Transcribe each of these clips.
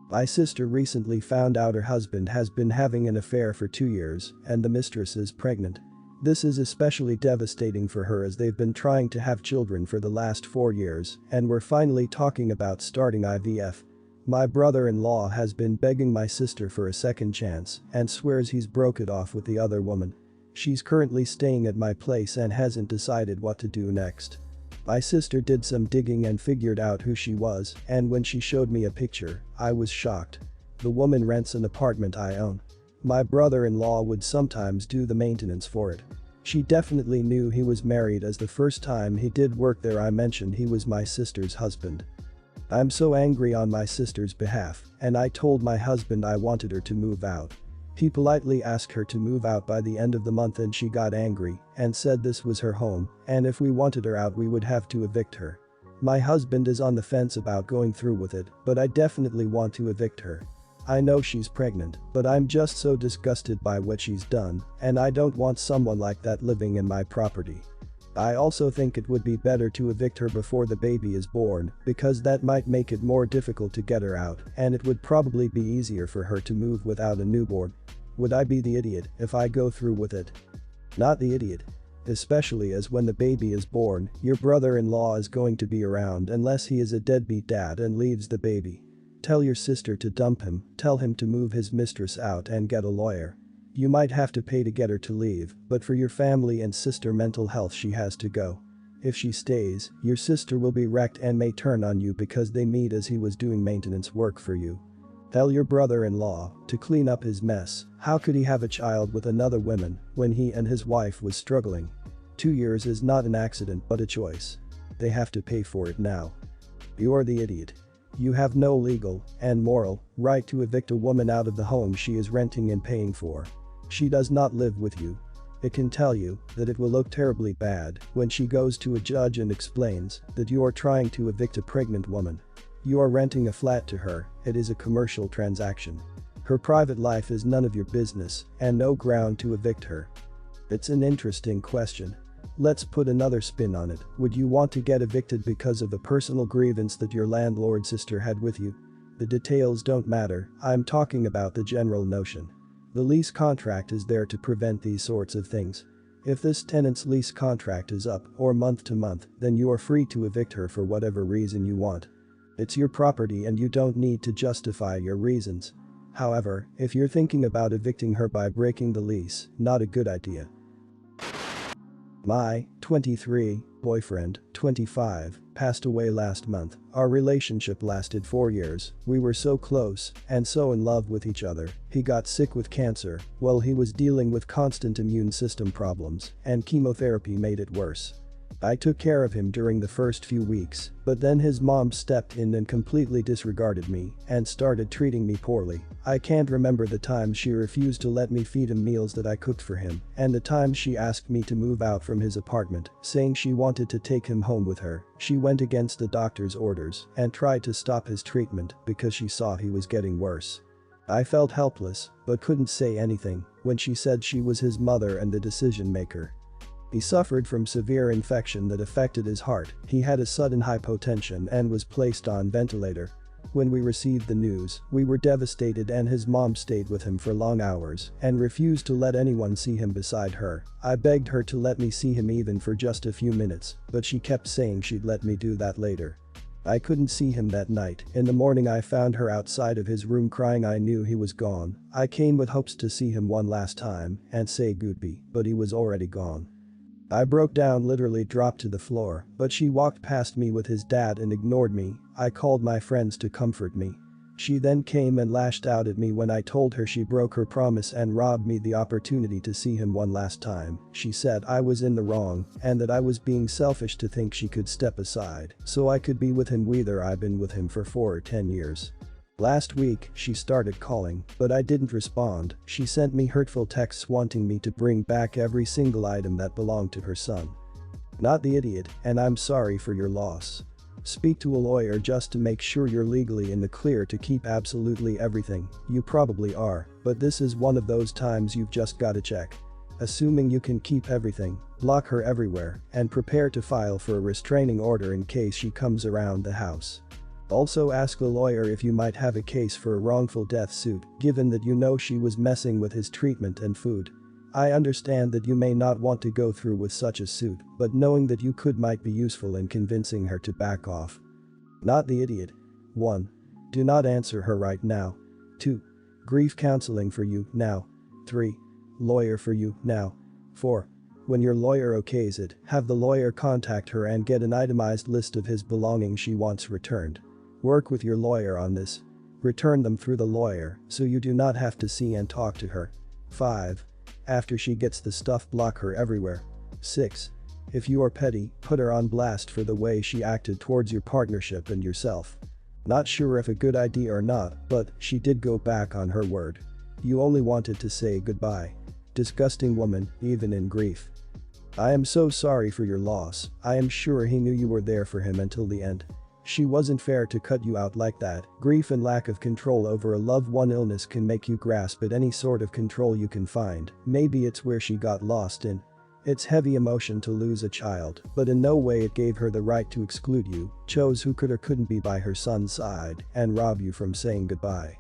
My sister recently found out her husband has been having an affair for 2 years and the mistress is pregnant. This is especially devastating for her as they've been trying to have children for the last 4 years and we're finally talking about starting IVF. My brother-in-law has been begging my sister for a second chance and swears he's broke it off with the other woman. She's currently staying at my place and hasn't decided what to do next. My sister did some digging and figured out who she was, and when she showed me a picture, I was shocked. The woman rents an apartment I own. My brother-in-law would sometimes do the maintenance for it. She definitely knew he was married as the first time he did work there I mentioned he was my sister's husband. I'm so angry on my sister's behalf, and I told my husband I wanted her to move out. He politely asked her to move out by the end of the month and she got angry and said this was her home and if we wanted her out we would have to evict her. My husband is on the fence about going through with it, but I definitely want to evict her. I know she's pregnant, but I'm just so disgusted by what she's done and I don't want someone like that living in my property. I also think it would be better to evict her before the baby is born because that might make it more difficult to get her out and it would probably be easier for her to move without a newborn. Would I be the idiot if I go through with it? Not the idiot. Especially as when the baby is born, your brother-in-law is going to be around unless he is a deadbeat dad and leaves the baby. Tell your sister to dump him, tell him to move his mistress out and get a lawyer. You might have to pay to get her to leave, but for your family and sister mental health she has to go. If she stays, your sister will be wrecked and may turn on you because they meet as he was doing maintenance work for you. Tell your brother-in-law to clean up his mess. How could he have a child with another woman when he and his wife was struggling? 2 years is not an accident but a choice. They have to pay for it now. You're the idiot. You have no legal and moral right to evict a woman out of the home she is renting and paying for. She does not live with you. I can tell you that it will look terribly bad when she goes to a judge and explains that you are trying to evict a pregnant woman. You are renting a flat to her, it is a commercial transaction. Her private life is none of your business and no ground to evict her. It's an interesting question. Let's put another spin on it. Would you want to get evicted because of a personal grievance that your landlord's sister had with you? The details don't matter, I'm talking about the general notion. The lease contract is there to prevent these sorts of things. If this tenant's lease contract is up or month to month, then you are free to evict her for whatever reason you want. It's your property and you don't need to justify your reasons. However, if you're thinking about evicting her by breaking the lease, not a good idea. My 23 boyfriend, 25, passed away last month. Our relationship lasted 4 years. We were so close and so in love with each other. He got sick with cancer while he was dealing with constant immune system problems, and chemotherapy made it worse. I took care of him during the first few weeks, but then his mom stepped in and completely disregarded me and started treating me poorly. I can't remember the time she refused to let me feed him meals that I cooked for him and the time she asked me to move out from his apartment, saying she wanted to take him home with her. She went against the doctor's orders and tried to stop his treatment because she saw he was getting worse. I felt helpless but couldn't say anything when she said she was his mother and the decision maker. He suffered from severe infection that affected his heart. He had a sudden hypotension and was placed on ventilator. When we received the news, we were devastated and his mom stayed with him for long hours and refused to let anyone see him beside her. I begged her to let me see him even for just a few minutes, but she kept saying she'd let me do that later. I couldn't see him that night. In the morning I found her outside of his room crying. I knew he was gone. I came with hopes to see him one last time and say goodbye, but he was already gone. I broke down, literally dropped to the floor, but she walked past me with his dad and ignored me. I called my friends to comfort me. She then came and lashed out at me when I told her she broke her promise and robbed me the opportunity to see him one last time. She said I was in the wrong and that I was being selfish to think she could step aside so I could be with him. Whether I've been with him for 4 or 10 years. Last week, she started calling, but I didn't respond. She sent me hurtful texts wanting me to bring back every single item that belonged to her son. Not the idiot, and I'm sorry for your loss. Speak to a lawyer just to make sure you're legally in the clear to keep absolutely everything. You probably are, but this is one of those times you've just gotta check. Assuming you can keep everything, block her everywhere, and prepare to file for a restraining order in case she comes around the house. Also ask the lawyer if you might have a case for a wrongful death suit, given that you know she was messing with his treatment and food. I understand that you may not want to go through with such a suit, but knowing that you could might be useful in convincing her to back off. Not the idiot. 1. Do not answer her right now. 2. Grief counseling for you now. 3. Lawyer for you now. 4. When your lawyer okays it, have the lawyer contact her and get an itemized list of his belongings she wants returned. Work with your lawyer on this. Return them through the lawyer so you do not have to see and talk to her. 5. After she gets the stuff, block her everywhere. 6. If you are petty, put her on blast for the way she acted towards your partnership and yourself. Not sure if a good idea or not, but she did go back on her word. You only wanted to say goodbye. Disgusting woman, even in grief. I am so sorry for your loss. I am sure he knew you were there for him until the end. She wasn't fair to cut you out like that. Grief and lack of control over a loved one illness can make you grasp at any sort of control you can find. Maybe it's where she got lost in. It's heavy emotion to lose a child, but in no way it gave her the right to exclude you, chose who could or couldn't be by her son's side, and rob you from saying goodbye.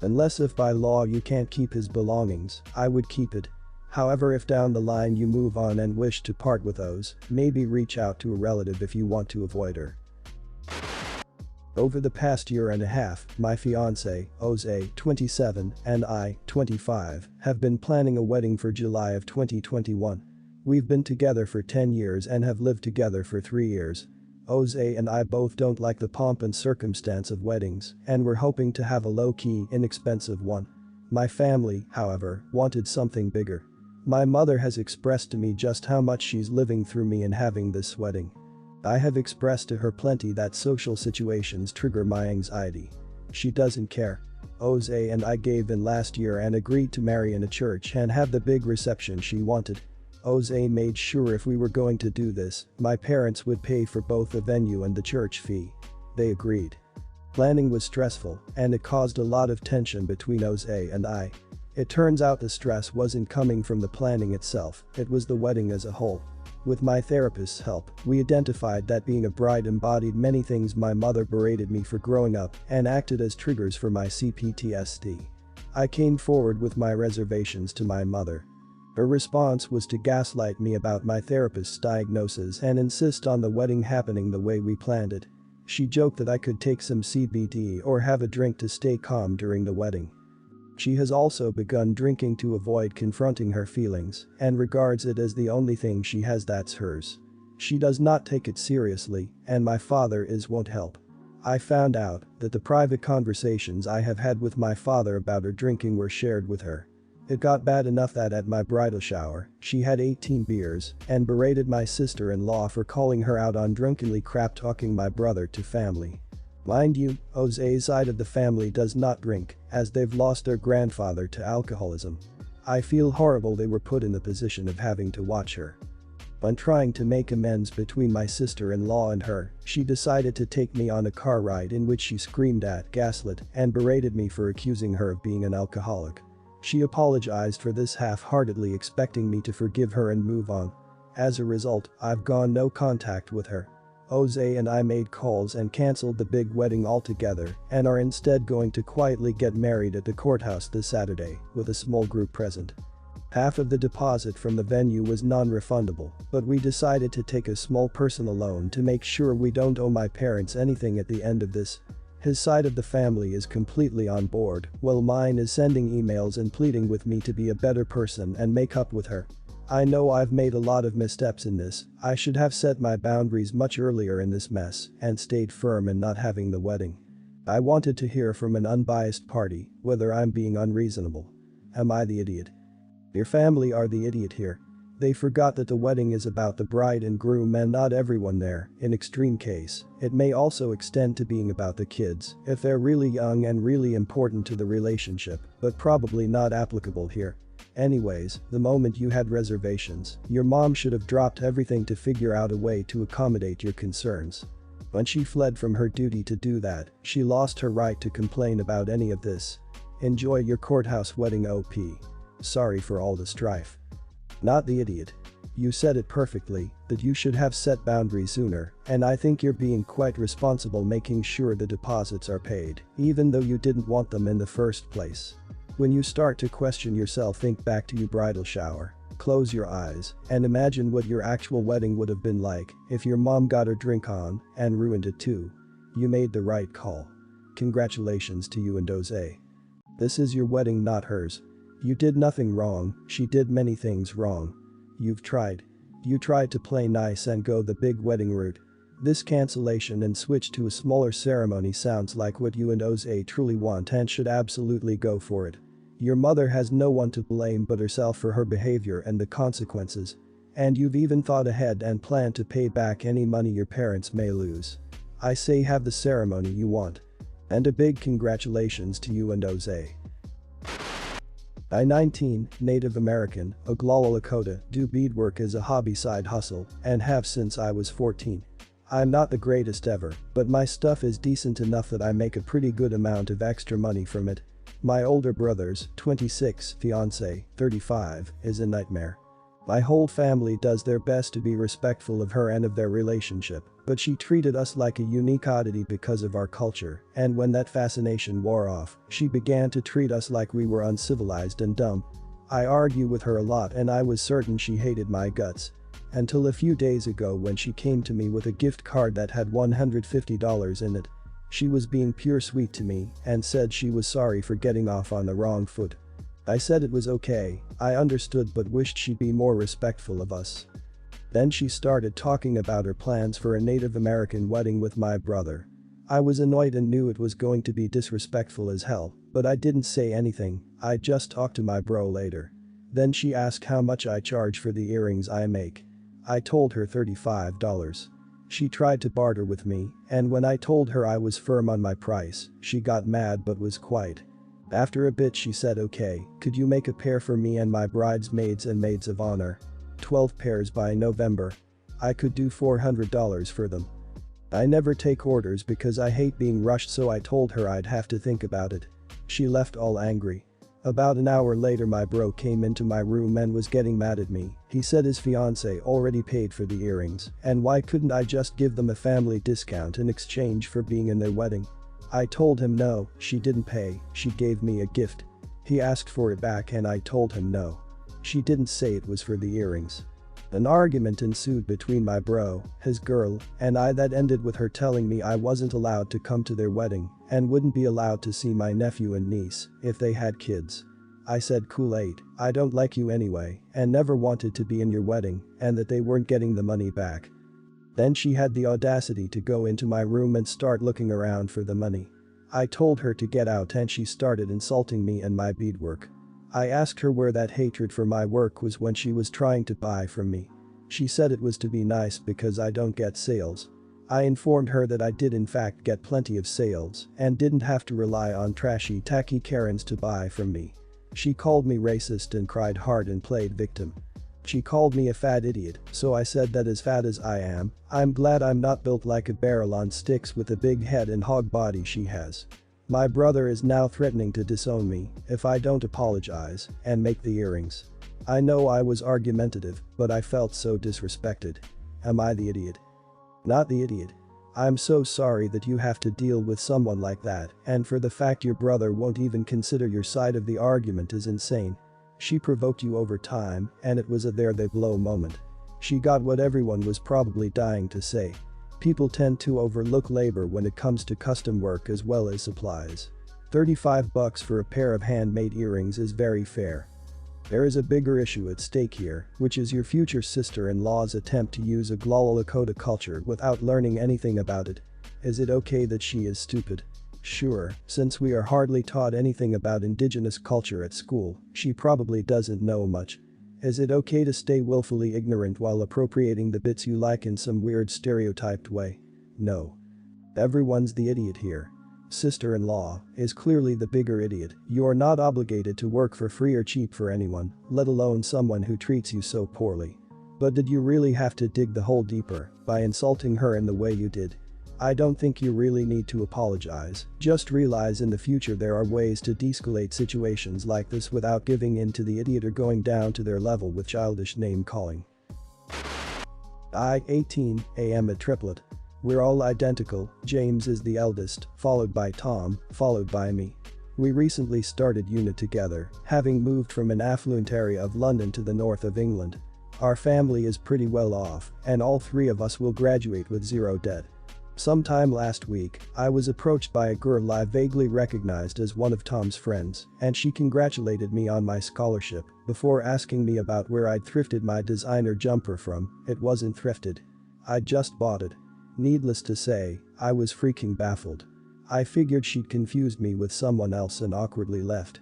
Unless if by law you can't keep his belongings, I would keep it. However, if down the line you move on and wish to part with those, maybe reach out to a relative if you want to avoid her. Over the past year and a half, my fiancé, Jose, 27, and I, 25, have been planning a wedding for July of 2021. We've been together for 10 years and have lived together for 3 years. Jose and I both don't like the pomp and circumstance of weddings, and we're hoping to have a low-key, inexpensive one. My family, however, wanted something bigger. My mother has expressed to me just how much she's living through me in having this wedding. I have expressed to her plenty that social situations trigger my anxiety. She doesn't care. Jose and I gave in last year and agreed to marry in a church and have the big reception she wanted. Jose made sure if we were going to do this, my parents would pay for both the venue and the church fee. They agreed. Planning was stressful, and it caused a lot of tension between Jose and I. It turns out the stress wasn't coming from the planning itself, it was the wedding as a whole. With my therapist's help, we identified that being a bride embodied many things my mother berated me for growing up and acted as triggers for my CPTSD. I came forward with my reservations to my mother. Her response was to gaslight me about my therapist's diagnosis and insist on the wedding happening the way we planned it. She joked that I could take some CBD or have a drink to stay calm during the wedding. She has also begun drinking to avoid confronting her feelings and regards it as the only thing she has that's hers. She does not take it seriously, and my father won't help. I found out that the private conversations I have had with my father about her drinking were shared with her. It got bad enough that at my bridal shower, she had 18 beers and berated my sister-in-law for calling her out on drunkenly crap-talking my brother to family. Mind you, Jose's side of the family does not drink, as they've lost their grandfather to alcoholism. I feel horrible they were put in the position of having to watch her. When trying to make amends between my sister-in-law and her, she decided to take me on a car ride in which she screamed at, gaslit, and berated me for accusing her of being an alcoholic. She apologized for this half-heartedly, expecting me to forgive her and move on. As a result, I've gone no contact with her. Jose and I made calls and cancelled the big wedding altogether and are instead going to quietly get married at the courthouse this Saturday with a small group present. Half of the deposit from the venue was non-refundable, but we decided to take a small personal loan to make sure we don't owe my parents anything at the end of this. His side of the family is completely on board, while mine is sending emails and pleading with me to be a better person and make up with her. I know I've made a lot of missteps in this. I should have set my boundaries much earlier in this mess and stayed firm in not having the wedding. I wanted to hear from an unbiased party whether I'm being unreasonable. Am I the idiot? Your family are the idiot here. They forgot that the wedding is about the bride and groom and not everyone there. In extreme case, it may also extend to being about the kids if they're really young and really important to the relationship, but probably not applicable here. Anyways, the moment you had reservations, your mom should have dropped everything to figure out a way to accommodate your concerns. When she fled from her duty to do that, she lost her right to complain about any of this. Enjoy your courthouse wedding OP. Sorry for all the strife. Not the idiot. You said it perfectly, that you should have set boundaries sooner, and I think you're being quite responsible making sure the deposits are paid, even though you didn't want them in the first place. When you start to question yourself, think back to your bridal shower. Close your eyes and imagine what your actual wedding would have been like if your mom got her drink on and ruined it too. You made the right call. Congratulations to you and Jose. This is your wedding, not hers. You did nothing wrong, she did many things wrong. You've tried. You tried to play nice and go the big wedding route. This cancellation and switch to a smaller ceremony sounds like what you and Jose truly want and should absolutely go for it. Your mother has no one to blame but herself for her behavior and the consequences. And you've even thought ahead and planned to pay back any money your parents may lose. I say have the ceremony you want. And a big congratulations to you and Jose. I'm 19, Native American, Oglala Lakota, do beadwork as a hobby side hustle, and have since I was 14. I'm not the greatest ever, but my stuff is decent enough that I make a pretty good amount of extra money from it. My older brother's, 26, fiance, 35, is a nightmare. My whole family does their best to be respectful of her and of their relationship, but she treated us like a unique oddity because of our culture, and when that fascination wore off, she began to treat us like we were uncivilized and dumb. I argue with her a lot and I was certain she hated my guts. Until a few days ago when she came to me with a gift card that had $150 in it. She was being pure sweet to me and said she was sorry for getting off on the wrong foot. I said it was okay, I understood but wished she'd be more respectful of us. Then she started talking about her plans for a Native American wedding with my brother. I was annoyed and knew it was going to be disrespectful as hell, but I didn't say anything, I just talked to my bro later. Then she asked how much I charge for the earrings I make. I told her $35. She tried to barter with me, and when I told her I was firm on my price, she got mad but was quiet. After a bit she said okay, could you make a pair for me and my bridesmaids and maids of honor? 12 pairs by November. I could do $400 for them. I never take orders because I hate being rushed, so I told her I'd have to think about it. She left all angry. About an hour later my bro came into my room and was getting mad at me. He said his fiancée already paid for the earrings, and why couldn't I just give them a family discount in exchange for being in their wedding? I told him no, she didn't pay, she gave me a gift. He asked for it back and I told him no. She didn't say it was for the earrings. An argument ensued between my bro, his girl, and I that ended with her telling me I wasn't allowed to come to their wedding and wouldn't be allowed to see my nephew and niece if they had kids. I said Kool-Aid, I don't like you anyway and never wanted to be in your wedding and that they weren't getting the money back. Then she had the audacity to go into my room and start looking around for the money. I told her to get out and she started insulting me and my beadwork. I asked her where that hatred for my work was when she was trying to buy from me. She said it was to be nice because I don't get sales. I informed her that I did in fact get plenty of sales and didn't have to rely on trashy tacky Karens to buy from me. She called me racist and cried hard and played victim. She called me a fat idiot, so I said that as fat as I am, I'm glad I'm not built like a barrel on sticks with the big head and hog body she has. My brother is now threatening to disown me if I don't apologize and make the earrings. I know I was argumentative, but I felt so disrespected. Am I the idiot? Not the idiot. I'm so sorry that you have to deal with someone like that, and for the fact your brother won't even consider your side of the argument is insane. She provoked you over time, and it was a there they blow moment. She got what everyone was probably dying to say. People tend to overlook labor when it comes to custom work as well as supplies. $35 for a pair of handmade earrings is very fair. There is a bigger issue at stake here, which is your future sister-in-law's attempt to use Oglala Lakota culture without learning anything about it. Is it okay that she is stupid? Sure, since we are hardly taught anything about indigenous culture at school, she probably doesn't know much. Is it okay to stay willfully ignorant while appropriating the bits you like in some weird stereotyped way? No. Everyone's the idiot here. Sister-in-law is clearly the bigger idiot. You're not obligated to work for free or cheap for anyone, let alone someone who treats you so poorly. But did you really have to dig the hole deeper by insulting her in the way you did? I don't think you really need to apologize, just realize in the future there are ways to de-escalate situations like this without giving in to the idiot or going down to their level with childish name-calling. I, 18, am a triplet. We're all identical, James is the eldest, followed by Tom, followed by me. We recently started uni together, having moved from an affluent area of London to the north of England. Our family is pretty well off, and all three of us will graduate with zero debt. Sometime last week, I was approached by a girl I vaguely recognized as one of Tom's friends, and she congratulated me on my scholarship before asking me about where I'd thrifted my designer jumper from. It wasn't thrifted. I'd just bought it. Needless to say, I was freaking baffled. I figured she'd confused me with someone else and awkwardly left.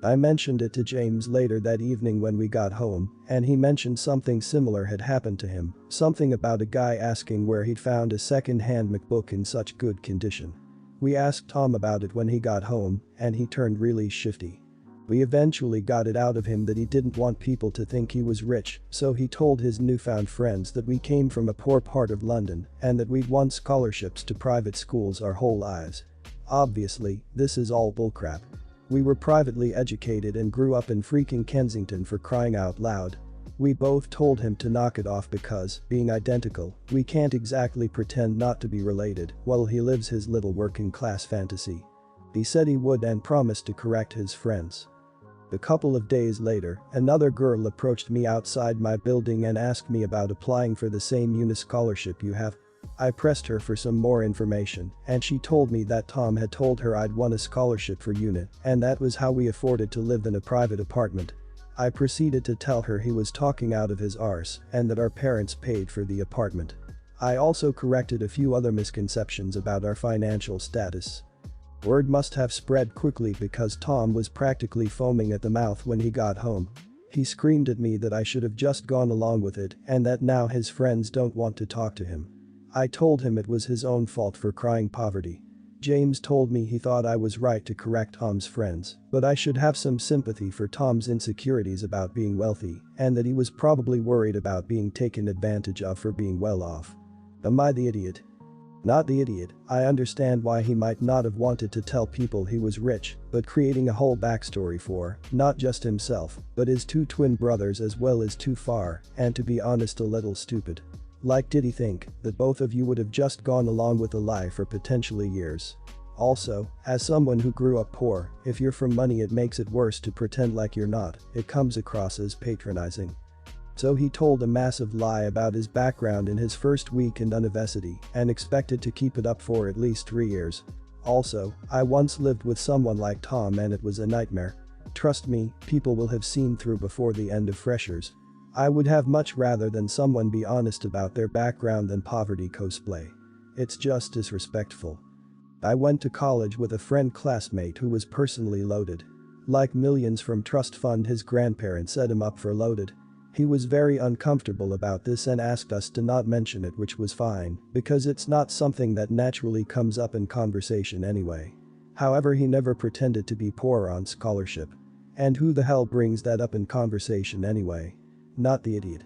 I mentioned it to James later that evening when we got home, and he mentioned something similar had happened to him, something about a guy asking where he'd found a second-hand MacBook in such good condition. We asked Tom about it when he got home, and he turned really shifty. We eventually got it out of him that he didn't want people to think he was rich, so he told his newfound friends that we came from a poor part of London and that we'd won scholarships to private schools our whole lives. Obviously, this is all bullcrap. We were privately educated and grew up in freaking Kensington, for crying out loud. We both told him to knock it off because, being identical, we can't exactly pretend not to be related while he lives his little working class fantasy. He said he would and promised to correct his friends. A couple of days later, another girl approached me outside my building and asked me about applying for the same uni scholarship you have. I pressed her for some more information, and she told me that Tom had told her I'd won a scholarship for uni, and that was how we afforded to live in a private apartment. I proceeded to tell her he was talking out of his arse and that our parents paid for the apartment. I also corrected a few other misconceptions about our financial status. Word must have spread quickly because Tom was practically foaming at the mouth when he got home. He screamed at me that I should have just gone along with it and that now his friends don't want to talk to him. I told him it was his own fault for crying poverty. James told me he thought I was right to correct Tom's friends, but I should have some sympathy for Tom's insecurities about being wealthy and that he was probably worried about being taken advantage of for being well off. Am I the idiot? Not the idiot. I understand why he might not have wanted to tell people he was rich, but creating a whole backstory for, not just himself, but his two twin brothers as well is too far, and to be honest a little stupid. Like, did he think that both of you would have just gone along with a lie for potentially years? Also, as someone who grew up poor, if you're from money it makes it worse to pretend like you're not. It comes across as patronizing. So he told a massive lie about his background in his first week in university and expected to keep it up for at least 3 years. Also, I once lived with someone like Tom and it was a nightmare. Trust me, people will have seen through before the end of freshers. I would have much rather than someone be honest about their background than poverty cosplay. It's just disrespectful. I went to college with a friend classmate who was personally loaded. Like millions from trust fund, his grandparents set him up for loaded. He was very uncomfortable about this and asked us to not mention it, which was fine because it's not something that naturally comes up in conversation anyway. However, he never pretended to be poor on scholarship. And who the hell brings that up in conversation anyway? Not the idiot.